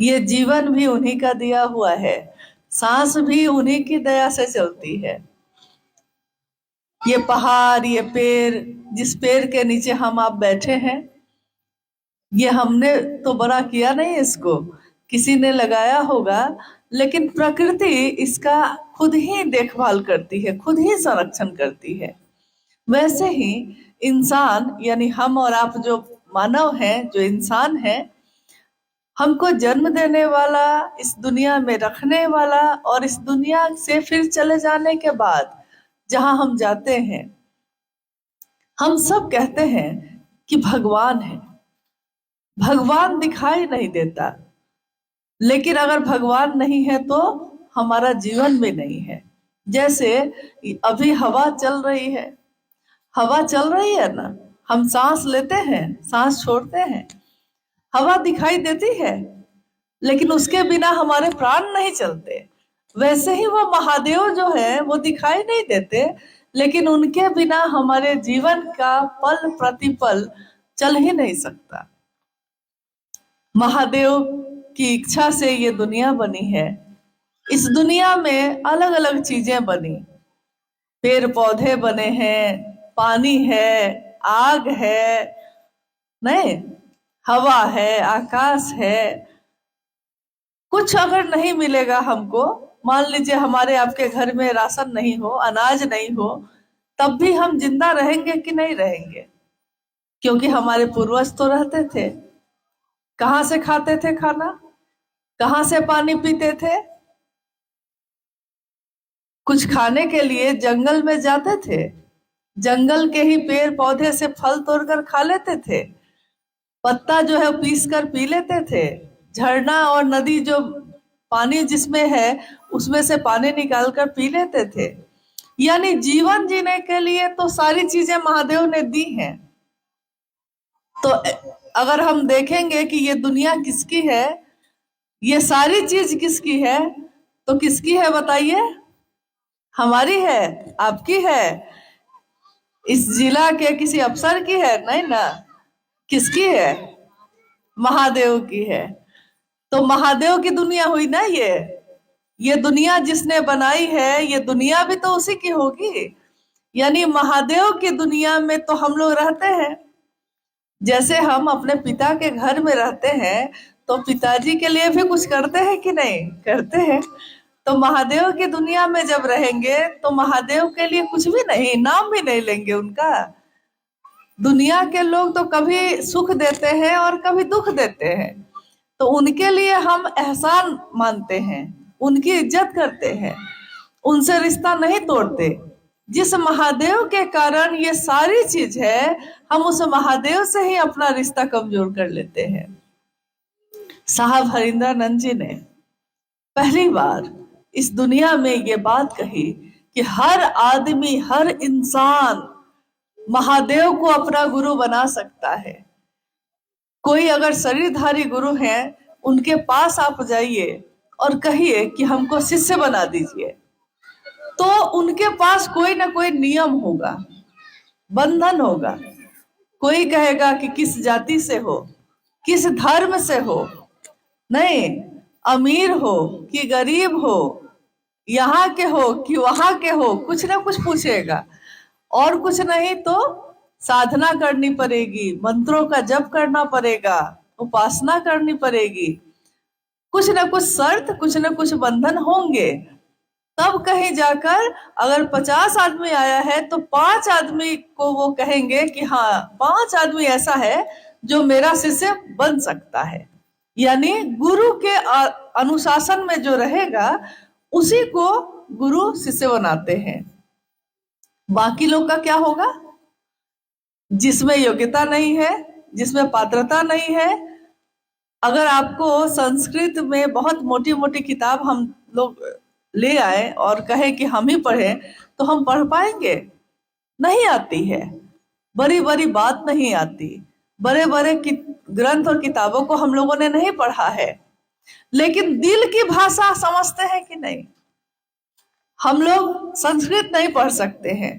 ये जीवन भी उन्हीं का दिया हुआ है, सांस भी उन्हीं की दया से चलती है। ये पहाड़, ये पेड़, जिस पेड़ के नीचे हम आप बैठे हैं, ये हमने तो बड़ा किया नहीं, इसको किसी ने लगाया होगा, लेकिन प्रकृति इसका खुद ही देखभाल करती है, खुद ही संरक्षण करती है। वैसे ही इंसान यानी हम और आप जो मानव हैं, जो इंसान हैं, हमको जन्म देने वाला, इस दुनिया में रखने वाला और इस दुनिया से फिर चले जाने के बाद जहां हम जाते हैं, हम सब कहते हैं कि भगवान है। भगवान दिखाई नहीं देता, लेकिन अगर भगवान नहीं है तो हमारा जीवन भी नहीं है। जैसे अभी हवा चल रही है, हवा चल रही है ना, हम सांस लेते हैं, सांस छोड़ते हैं, हवा दिखाई देती है, लेकिन उसके बिना हमारे प्राण नहीं चलते। वैसे ही वो महादेव जो है वो दिखाई नहीं देते, लेकिन उनके बिना हमारे जीवन का पल प्रतिपल चल ही नहीं सकता। महादेव की इच्छा से ये दुनिया बनी है। इस दुनिया में अलग अलग चीजें बनी, पेड़ पौधे बने हैं, पानी है, आग है, नहीं, हवा है, आकाश है। कुछ अगर नहीं मिलेगा हमको, मान लीजिए हमारे आपके घर में राशन नहीं हो, अनाज नहीं हो, तब भी हम जिंदा रहेंगे कि नहीं रहेंगे? क्योंकि हमारे पूर्वज तो रहते थे। कहाँ से खाते थे खाना, कहाँ से पानी पीते थे? कुछ खाने के लिए जंगल में जाते थे, जंगल के ही पेड़ पौधे से फल तोड़कर खा लेते थे, पत्ता जो है पीस कर पी लेते थे, झरना और नदी जो पानी जिसमें है उसमें से पानी निकाल कर पी लेते थे। यानी जीवन जीने के लिए तो सारी चीजें महादेव ने दी हैं। तो अगर हम देखेंगे कि ये दुनिया किसकी है, ये सारी चीज किसकी है, तो किसकी है बताइए? हमारी है, आपकी है, इस जिला के किसी अफसर की है? नहीं ना। किसकी है? महादेव की है। तो महादेव की दुनिया हुई ना ये दुनिया जिसने बनाई है, ये दुनिया भी तो उसी की होगी। यानी महादेव की दुनिया में तो हम लोग रहते हैं। जैसे हम अपने पिता के घर में रहते हैं, तो पिताजी के लिए भी कुछ करते हैं कि नहीं करते हैं? तो महादेव की दुनिया में जब रहेंगे तो महादेव के लिए कुछ भी नहीं, नाम भी नहीं लेंगे उनका। दुनिया के लोग तो कभी सुख देते हैं और कभी दुख देते हैं, तो उनके लिए हम एहसान मानते हैं, उनकी इज्जत करते हैं, उनसे रिश्ता नहीं तोड़ते। जिस महादेव के कारण ये सारी चीज है, हम उस महादेव से ही अपना रिश्ता कमजोर कर लेते हैं। साहब हरिंद्रानंद जी ने पहली बार इस दुनिया में ये बात कही कि हर आदमी, हर इंसान महादेव को अपना गुरु बना सकता है। कोई अगर शरीरधारी गुरु है, उनके पास आप जाइए और कहिए कि हमको शिष्य बना दीजिए, तो उनके पास कोई ना कोई नियम होगा, बंधन होगा। कोई कहेगा कि किस जाति से हो, किस धर्म से हो, नहीं, अमीर हो कि गरीब हो, यहाँ के हो कि वहां के हो, कुछ ना कुछ पूछेगा। और कुछ नहीं तो साधना करनी पड़ेगी, मंत्रों का जप करना पड़ेगा, उपासना करनी पड़ेगी, कुछ ना कुछ शर्त, कुछ ना कुछ बंधन होंगे। तब कहीं जाकर अगर 50 आदमी आया है तो 5 आदमी को वो कहेंगे कि हाँ, 5 आदमी ऐसा है जो मेरा शिष्य बन सकता है। यानी गुरु के अनुशासन में जो रहेगा उसी को गुरु शिष्य बनाते हैं। बाकी लोग का क्या होगा? जिसमें योग्यता नहीं है, जिसमें पात्रता नहीं है। अगर आपको संस्कृत में बहुत मोटी मोटी किताब हम लोग ले आए और कहे कि हम ही पढ़े, तो हम पढ़ पाएंगे? नहीं आती है, बड़ी बड़ी बात नहीं आती, बड़े बड़े ग्रंथ और किताबों को हम लोगों ने नहीं पढ़ा है, लेकिन दिल की भाषा समझते हैं कि नहीं? हम लोग संस्कृत नहीं पढ़ सकते हैं,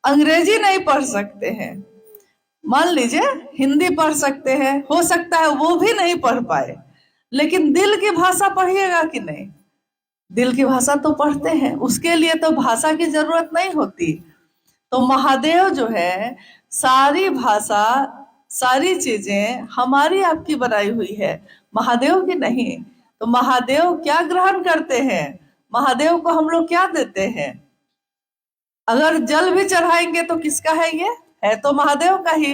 अंग्रेजी नहीं पढ़ सकते हैं, मान लीजिए हिंदी पढ़ सकते हैं, हो सकता है वो भी नहीं पढ़ पाए, लेकिन दिल की भाषा पढ़िएगा कि नहीं? दिल की भाषा तो पढ़ते हैं, उसके लिए तो भाषा की जरूरत नहीं होती। तो महादेव जो है, सारी भाषा, सारी चीजें हमारी आपकी बनाई हुई है, महादेव की नहीं। तो महादेव क्या ग्रहण करते हैं, महादेव को हम लोग क्या देते हैं? अगर जल भी चढ़ाएंगे तो किसका है? ये है तो महादेव का ही।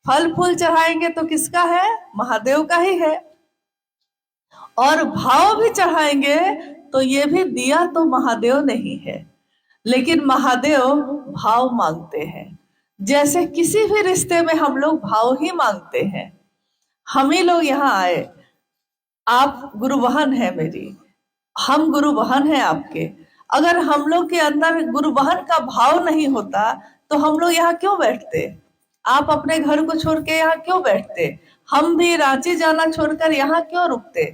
फल फूल चढ़ाएंगे तो किसका है? महादेव का ही है। और भाव भी चढ़ाएंगे तो ये भी दिया तो महादेव नहीं है, लेकिन महादेव भाव मांगते हैं। जैसे किसी भी रिश्ते में हम लोग भाव ही मांगते हैं। हम ही लोग यहाँ आए, आप गुरु बहन है मेरी, हम गुरु बहन है आपके। अगर हम लोग के अंदर गुरु बहन का भाव नहीं होता तो हम लोग यहाँ क्यों बैठते? आप अपने घर को छोड़ के यहाँ क्यों बैठते? हम भी रांची जाना छोड़कर यहाँ क्यों रुकते?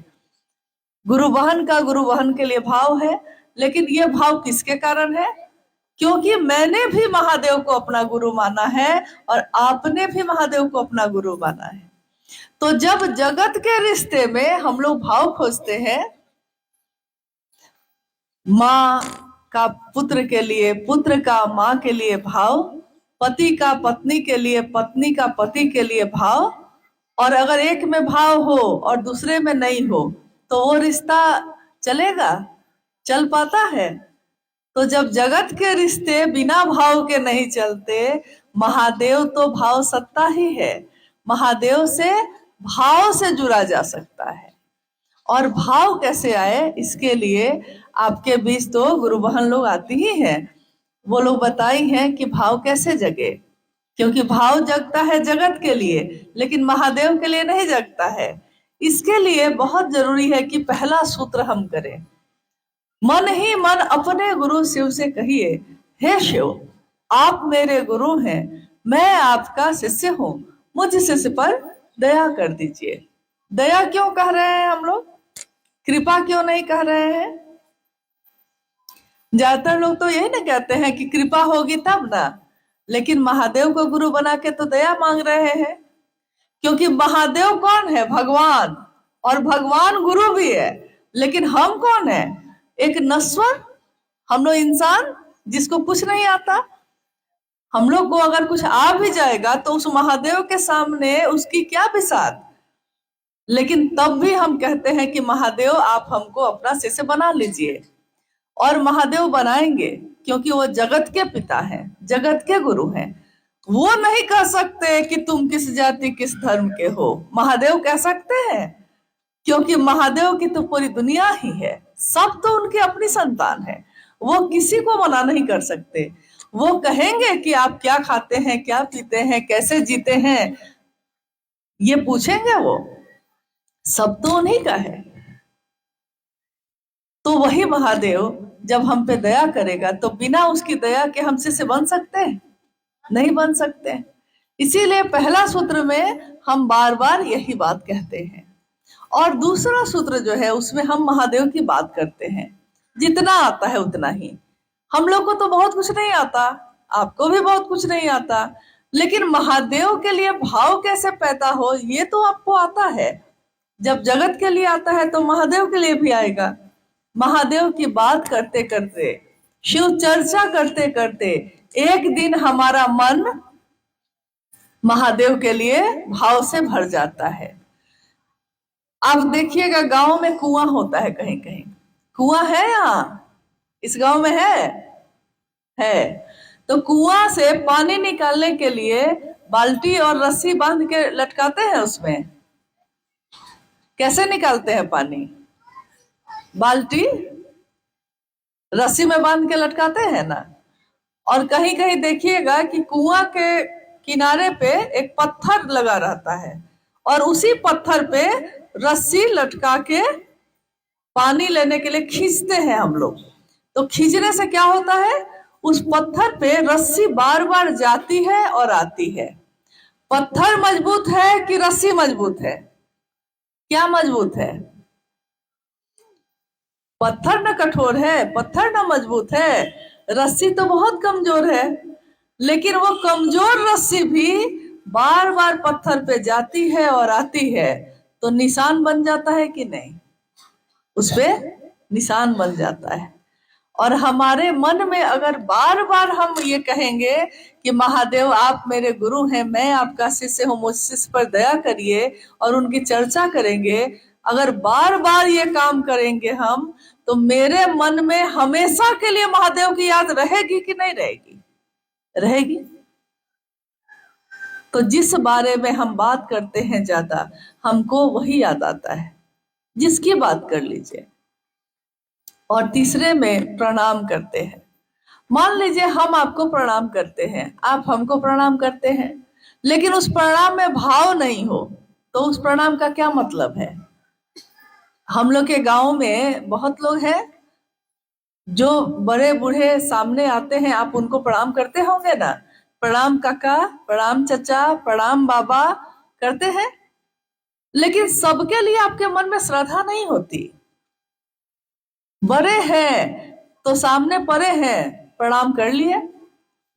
गुरु बहन के लिए भाव है, लेकिन ये भाव किसके कारण है? क्योंकि मैंने भी महादेव को अपना गुरु माना है और आपने भी महादेव को अपना गुरु माना है। तो जब जगत के रिश्ते में हम लोग भाव खोजते हैं, माँ का पुत्र के लिए, पुत्र का माँ के लिए भाव, पति का पत्नी के लिए, पत्नी का पति के लिए भाव, और अगर एक में भाव हो और दूसरे में नहीं हो तो वो रिश्ता चलेगा? चल पाता है? तो जब जगत के रिश्ते बिना भाव के नहीं चलते, महादेव तो भाव सत्ता ही है। महादेव से भाव से जुड़ा जा सकता है। और भाव कैसे आए, इसके लिए आपके बीच तो गुरु बहन लोग आती ही हैं, वो लोग बताई हैं कि भाव कैसे जगे। क्योंकि भाव जगता है जगत के लिए, लेकिन महादेव के लिए नहीं जगता है। इसके लिए बहुत जरूरी है कि पहला सूत्र हम करें, मन ही मन अपने गुरु शिव से कहिए, हे शिव आप मेरे गुरु हैं, मैं आपका शिष्य हूँ, मुझ शिष्य पर दया कर दीजिए। दया क्यों कह रहे हैं हम लोग, कृपा क्यों नहीं कह रहे हैं? ज्यादातर लोग तो यही ना कहते हैं कि कृपा होगी तब ना, लेकिन महादेव को गुरु बना के तो दया मांग रहे हैं। क्योंकि महादेव कौन है? भगवान। और भगवान गुरु भी है, लेकिन हम कौन है? एक नश्वर, हम लोग इंसान जिसको कुछ नहीं आता। हम लोग को अगर कुछ आ भी जाएगा तो उस महादेव के सामने उसकी क्या बिसात। लेकिन तब भी हम कहते हैं कि महादेव आप हमको अपना शिष्य बना लीजिए। और महादेव बनाएंगे क्योंकि वो जगत के पिता हैं, जगत के गुरु हैं। वो नहीं कह सकते कि तुम किस जाति किस धर्म के हो, महादेव कह सकते हैं, क्योंकि महादेव की तो पूरी दुनिया ही है, सब तो उनकी अपनी संतान है। वो किसी को मना नहीं कर सकते। वो कहेंगे कि आप क्या खाते हैं, क्या पीते हैं, कैसे जीते हैं, ये पूछेंगे, वो सब तो उन्हीं का है। तो वही महादेव जब हम पे दया करेगा तो बिना उसकी दया के हम शिष्य बन सकते हैं? नहीं बन सकते। इसीलिए पहला सूत्र में हम बार बार यही बात कहते हैं। और दूसरा सूत्र जो है उसमें हम महादेव की बात करते हैं, जितना आता है उतना ही। हम लोग को तो बहुत कुछ नहीं आता, आपको भी बहुत कुछ नहीं आता, लेकिन महादेव के लिए भाव कैसे पैदा हो ये तो आपको आता है। जब जगत के लिए आता है तो महादेव के लिए भी आएगा। महादेव की बात करते करते, शिव चर्चा करते करते एक दिन हमारा मन महादेव के लिए भाव से भर जाता है। आप देखिएगा गांव में कुआं होता है, कहीं कहीं कुआं है, यहाँ इस गांव में है। तो कुआं से पानी निकालने के लिए बाल्टी और रस्सी बांध के लटकाते हैं। उसमें कैसे निकालते हैं पानी? बाल्टी रस्सी में बांध के लटकाते हैं ना। और कहीं कहीं देखिएगा कि कुआं के किनारे पे एक पत्थर लगा रहता है और उसी पत्थर पे रस्सी लटका के पानी लेने के लिए खींचते हैं हम लोग। तो खींचने से क्या होता है, उस पत्थर पे रस्सी बार बार जाती है और आती है। पत्थर मजबूत है कि रस्सी मजबूत है? क्या मजबूत है? पत्थर ना कठोर है, पत्थर ना मजबूत है, रस्सी तो बहुत कमजोर है। लेकिन वो कमजोर रस्सी भी बार बार पत्थर पे जाती है और आती है, तो निशान बन जाता है कि नहीं, उस पे निशान बन जाता है। और हमारे मन में अगर बार बार हम ये कहेंगे कि महादेव आप मेरे गुरु हैं, मैं आपका शिष्य हूँ, मुझ शिष्य पर दया करिए, और उनकी चर्चा करेंगे, अगर बार बार ये काम करेंगे हम, तो मेरे मन में हमेशा के लिए महादेव की याद रहेगी कि नहीं रहेगी? रहेगी। तो जिस बारे में हम बात करते हैं ज्यादा, हमको वही याद आता है, जिसकी बात कर लीजिए। और तीसरे में प्रणाम करते हैं। मान लीजिए हम आपको प्रणाम करते हैं, आप हमको प्रणाम करते हैं, लेकिन उस प्रणाम में भाव नहीं हो, तो उस प्रणाम का क्या मतलब है? हम लोग के गांव में बहुत लोग हैं जो बड़े बूढ़े सामने आते हैं, आप उनको प्रणाम करते होंगे ना, प्रणाम काका, प्रणाम चाचा, प्रणाम बाबा करते हैं, लेकिन सबके लिए आपके मन में श्रद्धा नहीं होती। बड़े हैं तो सामने पड़े हैं, प्रणाम कर लिए,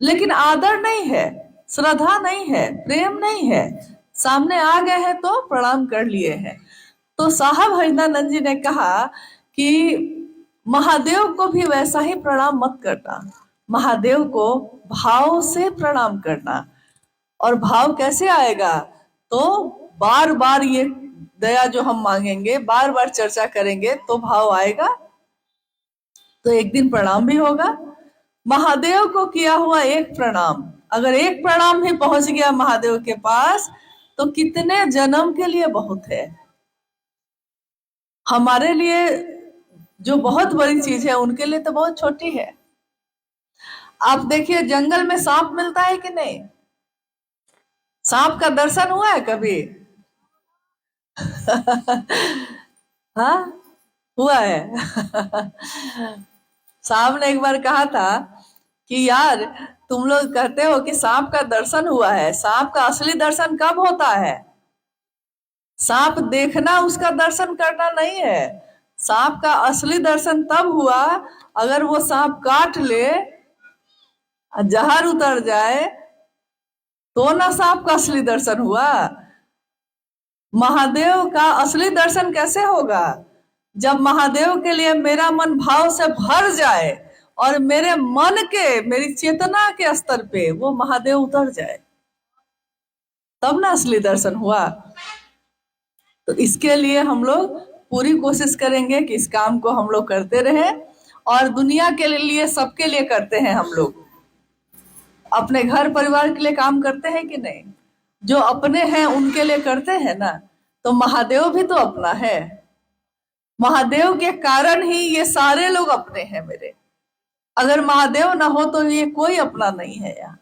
लेकिन आदर नहीं है, श्रद्धा नहीं है, प्रेम नहीं है, सामने आ गए हैं तो प्रणाम कर लिए हैं। तो साहब हरिनानंद जी ने कहा कि महादेव को भी वैसा ही प्रणाम मत करना, महादेव को भाव से प्रणाम करना। और भाव कैसे आएगा? तो बार बार ये दया जो हम मांगेंगे, बार बार चर्चा करेंगे तो भाव आएगा, तो एक दिन प्रणाम भी होगा। महादेव को किया हुआ एक प्रणाम, अगर एक प्रणाम भी पहुंच गया महादेव के पास, तो कितने जन्म के लिए बहुत है। हमारे लिए जो बहुत बड़ी चीज है, उनके लिए तो बहुत छोटी है। आप देखिए जंगल में सांप मिलता है कि नहीं? सांप का दर्शन हुआ है कभी? हाँ, हुआ है। सांप ने एक बार कहा था कि यार तुम लोग कहते हो कि सांप का दर्शन हुआ है, सांप का असली दर्शन कब होता है? सांप देखना उसका दर्शन करना नहीं है, सांप का असली दर्शन तब हुआ अगर वो सांप काट ले, जहर उतर जाए, तो ना सांप का असली दर्शन हुआ। महादेव का असली दर्शन कैसे होगा? जब महादेव के लिए मेरा मन भाव से भर जाए और मेरे मन के, मेरी चेतना के स्तर पे वो महादेव उतर जाए, तब ना असली दर्शन हुआ। तो इसके लिए हम लोग पूरी कोशिश करेंगे कि इस काम को हम लोग करते रहें, और दुनिया के लिए, सबके लिए करते हैं हम लोग। अपने घर परिवार के लिए काम करते हैं कि नहीं? जो अपने हैं उनके लिए करते हैं ना, तो महादेव भी तो अपना है। महादेव के कारण ही ये सारे लोग अपने हैं मेरे। अगर महादेव ना हो तो ये कोई अपना नहीं है यहाँ।